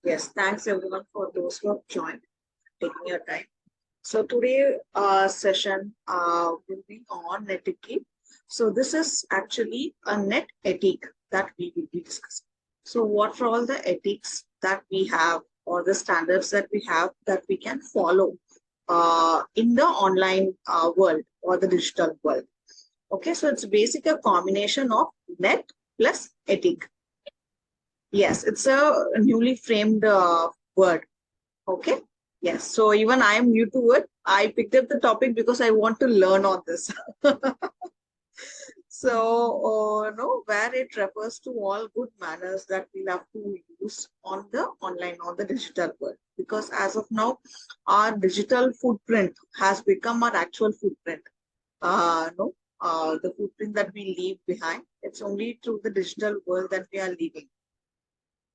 Yes, thanks everyone for those who have joined, taking your time. So today session will be on Netiquette. So this is actually a net ethic that we will be discussing. So what are all the ethics that we have or the standards that we have that we can follow in the online world or the digital world? Okay, so it's basically a combination of net plus ethic. Yes, it's a newly framed word. Okay. Yes. So even I am new to it. I picked up the topic because I want to learn on this. So, no, where it refers to all good manners that we'll have to use on the online, on the digital world. Because as of now, our digital footprint has become our actual footprint. No, the footprint that we leave behind, it's only through the digital world that we are living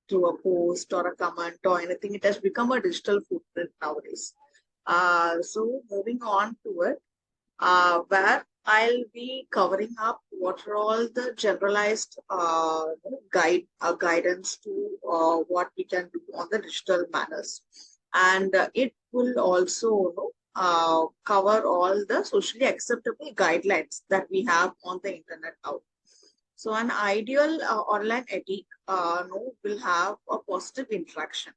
through a post or a comment or anything. It has become a digital footprint nowadays. So moving on to it, where I'll be covering up what are all the generalized guidance to what we can do on the digital manners, and it will also cover all the socially acceptable guidelines that we have on the internet out. So an ideal online ethic no, will have a positive interaction.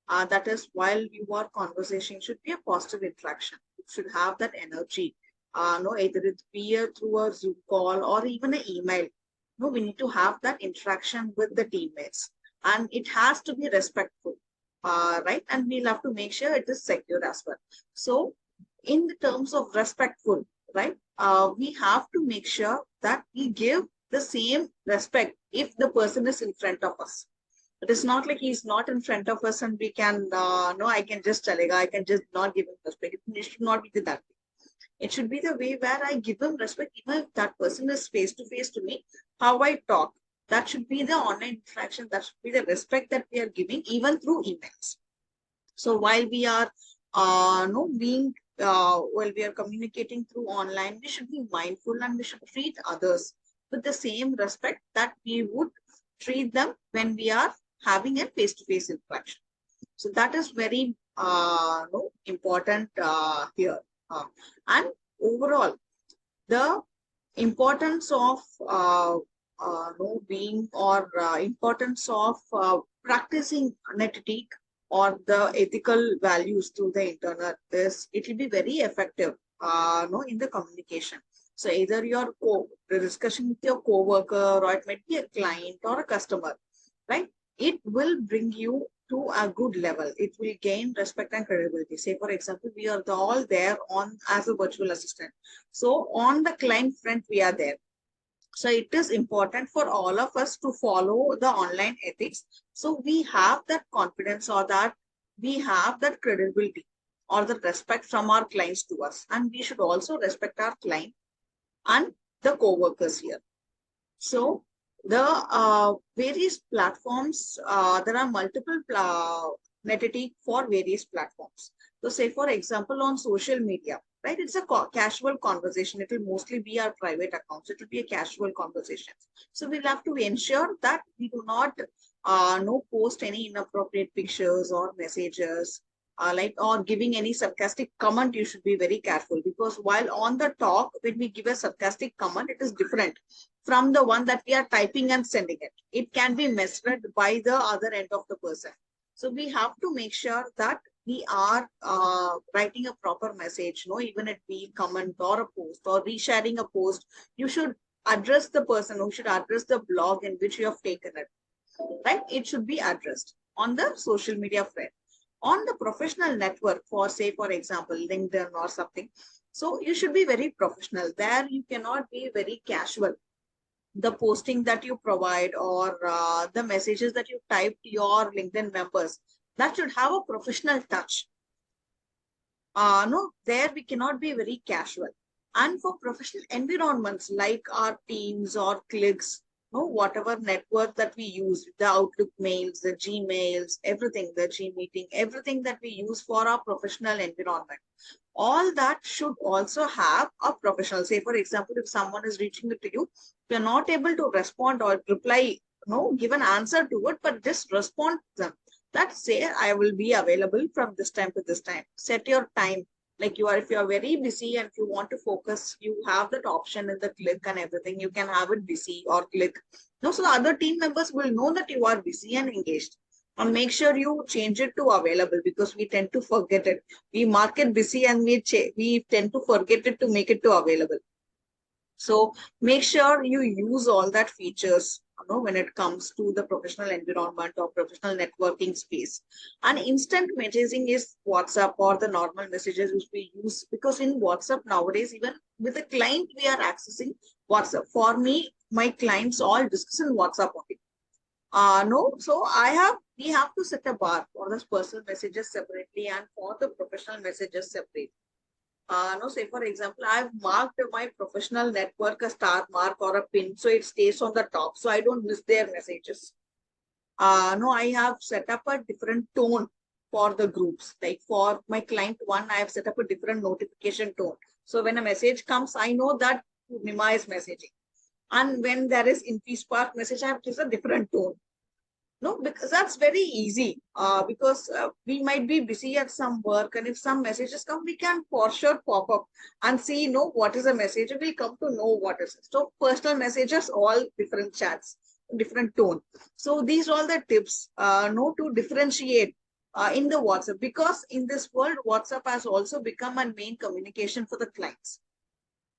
That is, while you are conversation should be a positive interaction. It should have that energy. No, either it be through a Zoom call or even an email. No, we need to have that interaction with the teammates, and it has to be respectful, right? And we'll have to make sure it is secure as well. So, in the terms of respectful, right? We have to make sure that we give the same respect if the person is in front of us. It is not like he's not in front of us and we can, no, I can just tell him, I can just not give him respect. It should not be that way. It should be the way where I give him respect, even if that person is face to face to me, how I talk. That should be the online interaction. That should be the respect that we are giving, even through emails. So while we are, no, being, while we are communicating through online, we should be mindful and we should treat others with the same respect that we would treat them when we are having a face-to-face interaction. So that is very no, important here. And overall, the importance of no, being or importance of practicing an ethic or the ethical values through the internet is it will be very effective no, in the communication. So either your the discussion with your co-worker or it might be a client or a customer, right? It will bring you to a good level. It will gain respect and credibility. Say, for example, we are all there on as a virtual assistant. So on the client front, we are there. So it is important for all of us to follow the online ethics. So we have that confidence or that we have that credibility or the respect from our clients to us. And we should also respect our client and the co-workers here. So the various platforms, there are multiple Netiquette for various platforms. So say for example on social media, right? It's a casual conversation. It will mostly be our private accounts. It will be a casual conversation. So we'll have to ensure that we do not no post any inappropriate pictures or messages. Like or giving any sarcastic comment, you should be very careful because while on the talk, when we give a sarcastic comment, it is different from the one that we are typing and sending it. It can be misread by the other end of the person. So we have to make sure that we are writing a proper message, no, even it be comment or a post or resharing a post, you should address the person who should address the blog in which you have taken it, right? It should be addressed on the social media front. On the professional network for say, for example, LinkedIn or something. So you should be very professional. There you cannot be very casual the posting that you provide or the messages that you type to your LinkedIn members, that should have a professional touch. No, there we cannot be very casual. And for professional environments like our teams or cliques, no, whatever network that we use, the Outlook mails, the Gmails, everything, the G meeting, everything that we use for our professional environment, all that should also have a professional. Say, for example, if someone is reaching it to you, you're not able to respond or reply, no, give an answer to it, but just respond to them. that say I will be available from this time to this time. Set your time. Like if you are very busy and if you want to focus, you have that option in the click and everything. You can have it busy or click. No, so the other team members will know that you are busy and engaged. And make sure you change it to available because we tend to forget it. We mark it busy and we tend to forget it to make it to available. So make sure you use all that features, when it comes to the professional environment or professional networking space. And instant messaging is WhatsApp or the normal messages which we use, because in WhatsApp nowadays, even with a client, we are accessing WhatsApp. For me, my clients all discuss in WhatsApp only. No, so we have to set a bar for the personal messages separately and for the professional messages separately. No, say for example, I've marked my professional network a star mark or a pin, so it stays on the top, so I don't miss their messages. No, I have set up a different tone for the groups. Like for my client one, I have set up a different notification tone. So when a message comes, I know that Nima is messaging. And when there is in Spark message, I have just a different tone. No, because that's very easy. Because we might be busy at some work, and if some messages come, we can for sure pop up and see, what is a message. We'll come to know what is it. So personal messages, all different chats, different tone. So these are all the tips, to differentiate in the WhatsApp, because in this world, WhatsApp has also become a main communication for the clients.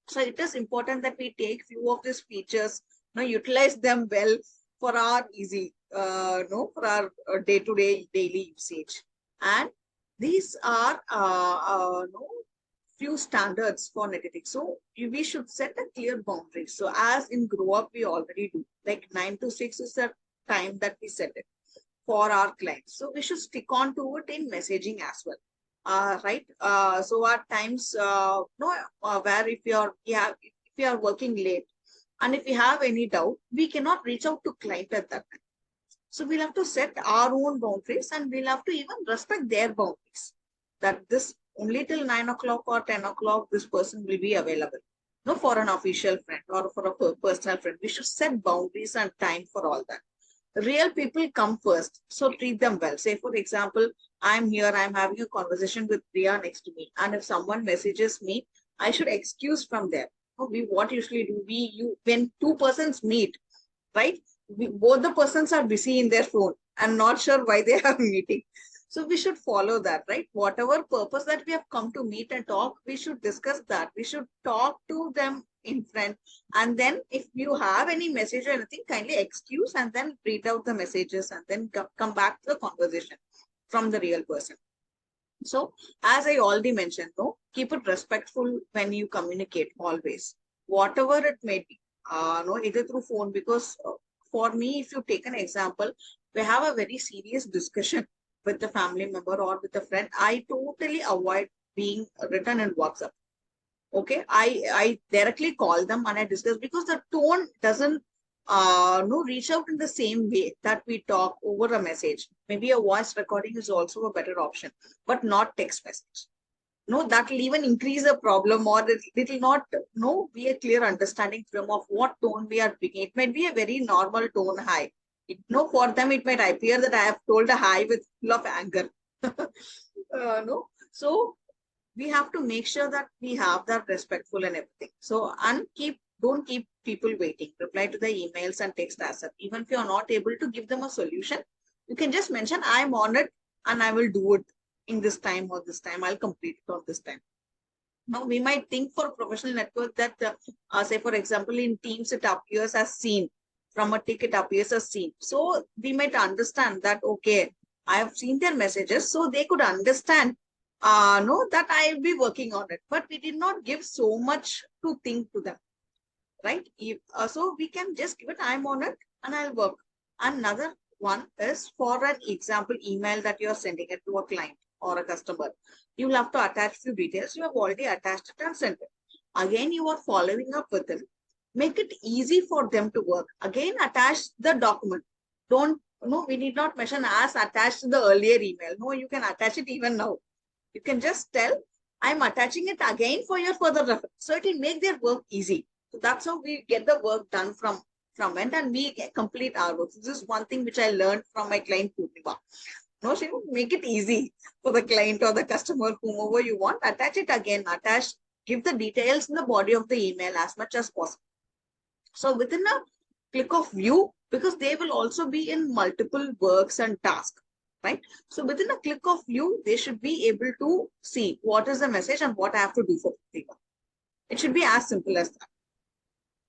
So it is important that we take few of these features, utilize them well for our easy, for our day-to-day daily usage. And these are, few standards for Netiquette. So we should set a clear boundary. So as in Grow Up, we already do, like 9 to 6 is the time that we set it for our clients. So we should stick on to it in messaging as well. Right. So at times, where if you are working late and if we have any doubt, we cannot reach out to client at that time. So we'll have to set our own boundaries and we'll have to even respect their boundaries. That this only till 9 o'clock or 10 o'clock, this person will be available. No, for an official friend or for a personal friend. We should set boundaries and time for all that. Real people come first, so treat them well. Say for example, I'm here, I'm having a conversation with Priya next to me, and if someone messages me, I should excuse from there. We what usually do, when two persons meet, right, both the persons are busy in their phone and not sure why they are meeting. So we should follow that, right? Whatever purpose that we have come to meet and talk, we should discuss that. We should talk to them in front. And then if you have any message or anything, kindly excuse and then read out the messages and then come back to the conversation from the real person. So as I already mentioned, keep it respectful when you communicate always, whatever it may be, either through phone, because for me, if you take an example, we have a very serious discussion with the family member or with a friend, I totally avoid being written in WhatsApp. Okay, I directly call them and I discuss, because the tone doesn't reach out in the same way that we talk over a message. Maybe a voice recording is also a better option, but not text message. No, that will even increase the problem, or it will not be a clear understanding from of what tone we are speaking. It might be a very normal tone hi. For them it might appear that I have told a hi with full of anger. No, so we have to make sure that we have that respectful and everything. So, and don't keep people waiting. Reply to the emails and text as well. Even if you're not able to give them a solution, you can just mention, I'm on it and I will do it in this time or this time. I'll complete it on this time. Now, we might think for professional network that, say, for example, in Teams, it appears as seen. From a ticket appears as seen. So we might understand that, okay, I have seen their messages, so they could understand that I'll be working on it. But we did not give so much to think to them, right? So we can just give it, I'm on it and I'll work. Another one is for an example email that you're sending it to a client or a customer. You will have to attach few details. You have already attached it and sent it. Again, you are following up with them. Make it easy for them to work. Again, attach the document. We need not mention as attached to the earlier email. No, you can attach it even now. You can just tell, I'm attaching it again for your further reference. So it will make their work easy. So that's how we get the work done from end and we complete our work. This is one thing which I learned from my client Purnima. No, Shinu, make it easy for the client or the customer, whomever you want. Attach it again. Give the details in the body of the email as much as possible. So within a click of view, because they will also be in multiple works and tasks, right? So within a click of view, they should be able to see what is the message and what I have to do for people. It should be as simple as that,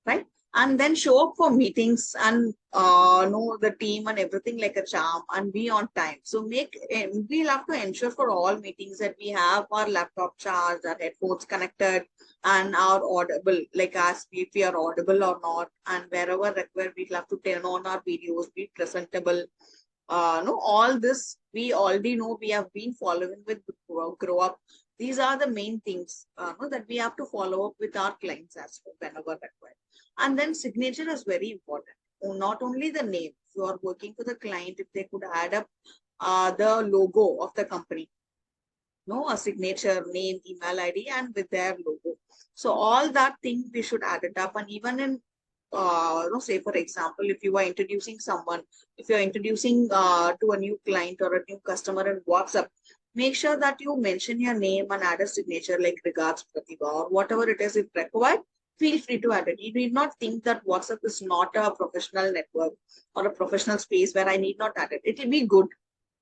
right? And then show up for meetings and know the team and everything like a charm and be on time. So we'll have to ensure for all meetings that we have our laptop charged, our headphones connected, and our audible, like ask if we are audible or not. And wherever required, we'll have to turn on our videos, be presentable. No, all this we already know. We have been following with grow up. These are the main things no, that we have to follow up with our clients as well whenever required. And then signature is very important. Not only the name. If you are working for the client, if they could add up the logo of the company, no, a signature, name, email ID, and with their logo. So all that thing we should add it up. And even in say for example, if you are introducing someone, if you're introducing to a new client or a new customer in WhatsApp, make sure that you mention your name and add a signature like regards Pratibha or whatever it is if required. Feel free to add it. You need not think that WhatsApp is not a professional network or a professional space where I need not add it. It will be good.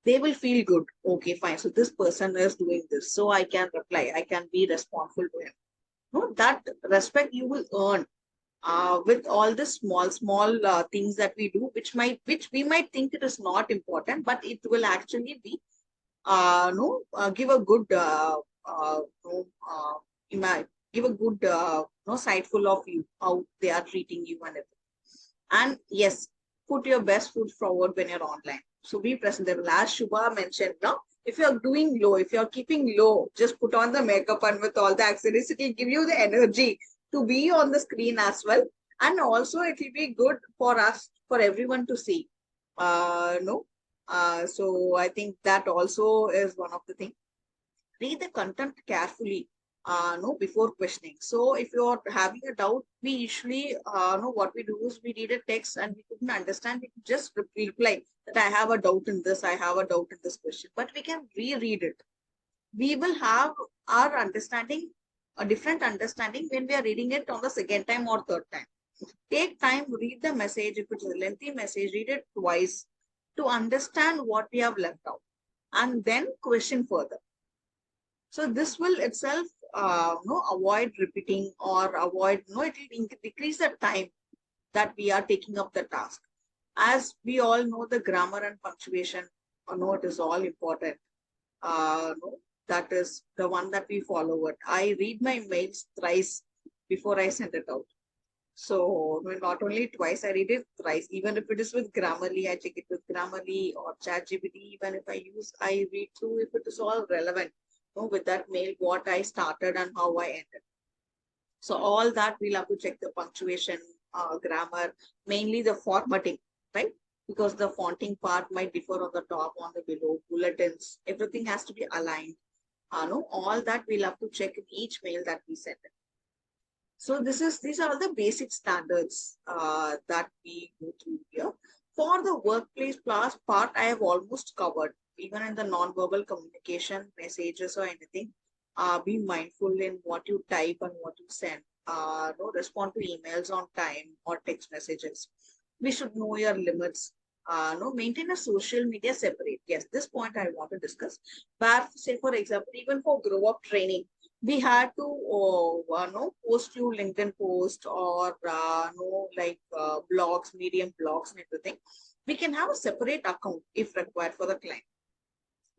They will feel good. Okay, fine. So this person is doing this. So I can reply. I can be responsible to him. No, that respect you will earn with all the small things that we do, which we might think it is not important, but it will actually be no give a good no, give a good no sight full of you how they are treating you and everything. And yes, put your best foot forward when you're online. So be presentable. As Shubha mentioned, no, if you're doing low, if you're keeping low, just put on the makeup and with all the accessories, it will give you the energy to be on the screen as well. And also it will be good for us, for everyone to see. No. So I think that also is one of the things. Read the content carefully no before questioning. So if you're having a doubt, we usually know what we do is we read a text and we couldn't understand, we could just reply that I have a doubt in this, I have a doubt in this question, but we can reread it. We will have our understanding, a different understanding when we are reading it on the second time or third time. Take time, read the message. If it's a lengthy message, read it twice to understand what we have left out and then question further. So this will itself no avoid repeating or avoid no it will decrease the time that we are taking up the task. As we all know, the grammar and punctuation, no, it is all important. No, that is the one that we follow. It. I read my mails thrice before I send it out. So no, not only twice, I read it thrice. Even if it is with Grammarly, I check it with Grammarly or ChatGPT. Even if I read through if it is all relevant. No, with that mail, what I started and how I ended. So all that we'll have to check the punctuation, grammar, mainly the formatting, right? Because the fonting part might differ on the top, on the below, bulletins, everything has to be aligned. No, all that we'll have to check in each mail that we send. So these are the basic standards that we go through here. For the workplace class part, I have almost covered. Even in the non-verbal communication, messages or anything, be mindful in what you type and what you send. No, respond to emails on time or text messages. We should know your limits. No, maintain a social media separate. Yes, this point I want to discuss. But say for example, even for grow up training, we had to no post few LinkedIn post or no like blogs, medium blogs and everything. We can have a separate account if required for the client.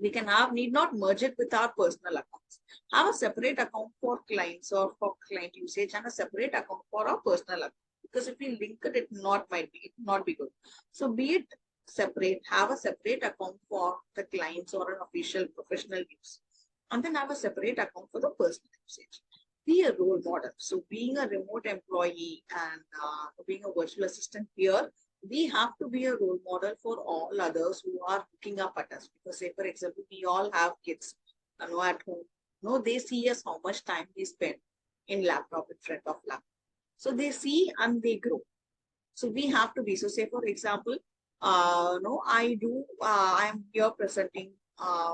We can have need not merge it with our personal accounts. Have a separate account for clients or for client usage and a separate account for our personal account. Because if we link it, it not be good. So be it separate, have a separate account for the clients or an official professional use. And then have a separate account for the personal usage. Be a role model. So being a remote employee and being a virtual assistant here, we have to be a role model for all others who are looking up at us. Because say, for example, we all have kids at home. No, they see us how much time we spend in laptop, in front of laptop. So they see and they grow. So we have to be. So say, for example, no, I am here presenting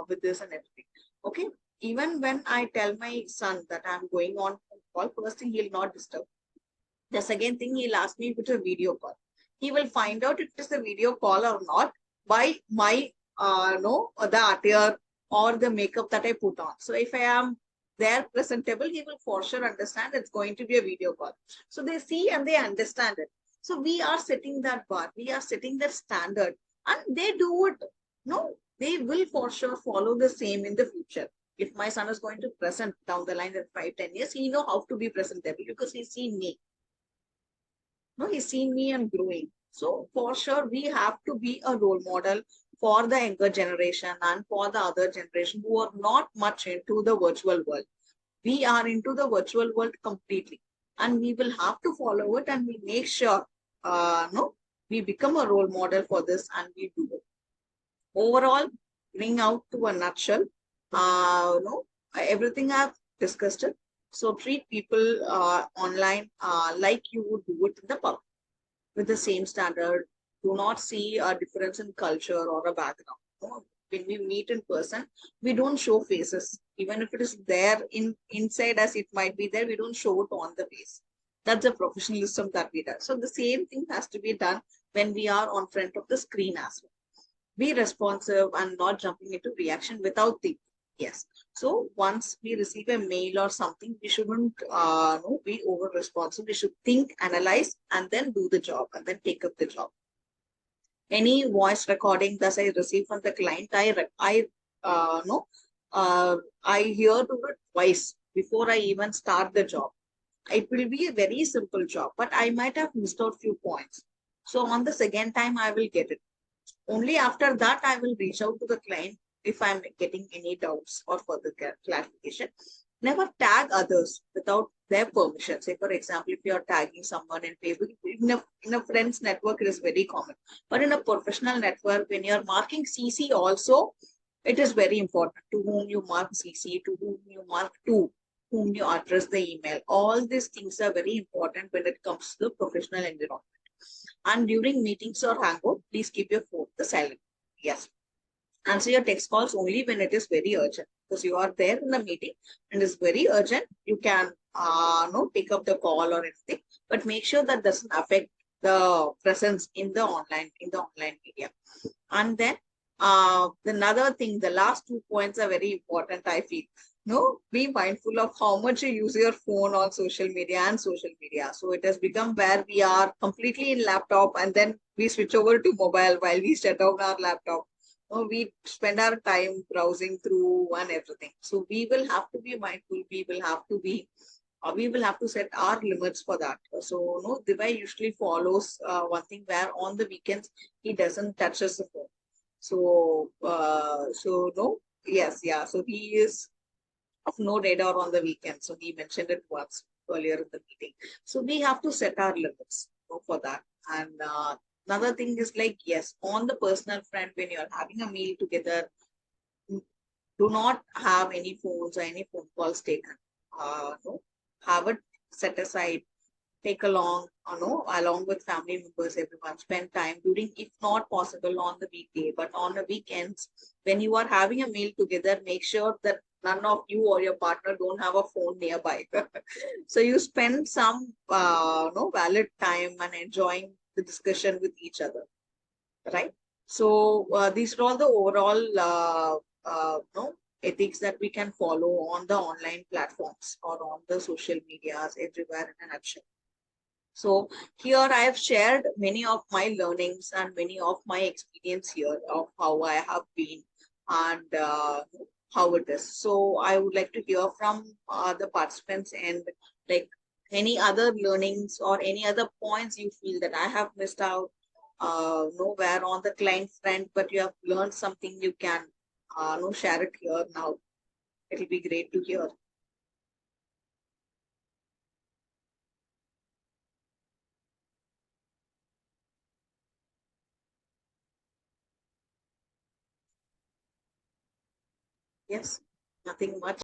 with this and everything. Okay. Even when I tell my son that I'm going on call, first thing he'll not disturb. The second thing he'll ask me if it's a video call. He will find out if it's a video call or not by my no the attire or the makeup that I put on. So if I am there presentable, he will for sure understand it's going to be a video call. So they see and they understand it. So we are setting that bar, we are setting that standard, and they do it. No, they will for sure follow the same in the future. If my son is going to present down the line in 5, 10 years, he know how to be presentable because he's seen me. No, he's seen me and growing. So for sure, we have to be a role model for the younger generation and for the other generation who are not much into the virtual world. We are into the virtual world completely, and we will have to follow it, and we make sure, no, we become a role model for this, and we do it. Overall, bring out to a nutshell, no, everything I've discussed it. So treat people online like you would do it in the public with the same standard. Do not see a difference in culture or a background. No. When we meet in person, we don't show faces. Even if it is there in inside us, it might be there. We don't show it on the face. That's the professionalism that we do. So the same thing has to be done when we are on front of the screen as well. Be responsive and not jumping into reaction without thinking. Yes. So once we receive a mail or something, we shouldn't no, be over responsive. We should think, analyze, and then do the job and then take up the job. Any voice recording that I receive from the client, I no, I hear to it twice before I even start the job. It will be a very simple job, but I might have missed out few points. So on the second time, I will get it. Only after that, I will reach out to the client if I'm getting any doubts or further clarification. Never tag others without their permission. Say, for example, if you're tagging someone in Facebook, in a friend's network, it is very common. But in a professional network, when you're marking CC also, it is very important to whom you mark CC, to whom you mark to, whom you address the email. All these things are very important when it comes to the professional environment. And during meetings or hangout, please keep your phone the silent. Yes. Answer your text calls only when it is very urgent. Because you are there in the meeting and it's very urgent, you can no pick up the call or anything, but make sure that doesn't affect the presence in the online media. And then another thing, the last 2 points are very important, I feel. No, be mindful of how much you use your phone on social media and social media. So it has become where we are completely in laptop and then we switch over to mobile while we shut down our laptop. No, we spend our time browsing through and everything. So we will have to be mindful. We will have to set our limits for that. So no, Divya usually follows one thing where on the weekends he doesn't touch his phone. So no, yes, yeah. So he is of no radar on the weekend. So he mentioned it once earlier in the meeting. So we have to set our limits, for that. And another thing is like, yes, on the personal front, when you're having a meal together, do not have any phones or any phone calls taken. No, have it set aside, take along, along with family members, everyone spend time during, if not possible on the weekday, but on the weekends, when you are having a meal together, make sure that none of you or your partner don't have a phone nearby. So you spend some, no valid time and enjoying the discussion with each other, right? So these are all the overall, no ethics that we can follow on the online platforms or on the social medias everywhere in a nutshell. So here I have shared many of my learnings and many of my experience here of how I have been and how it is. So I would like to hear from the participants and like any other learnings or any other points you feel that I have missed out nowhere on the client front, but you have learned something you can no, share it here now. It'll be great to hear. Yes, nothing much.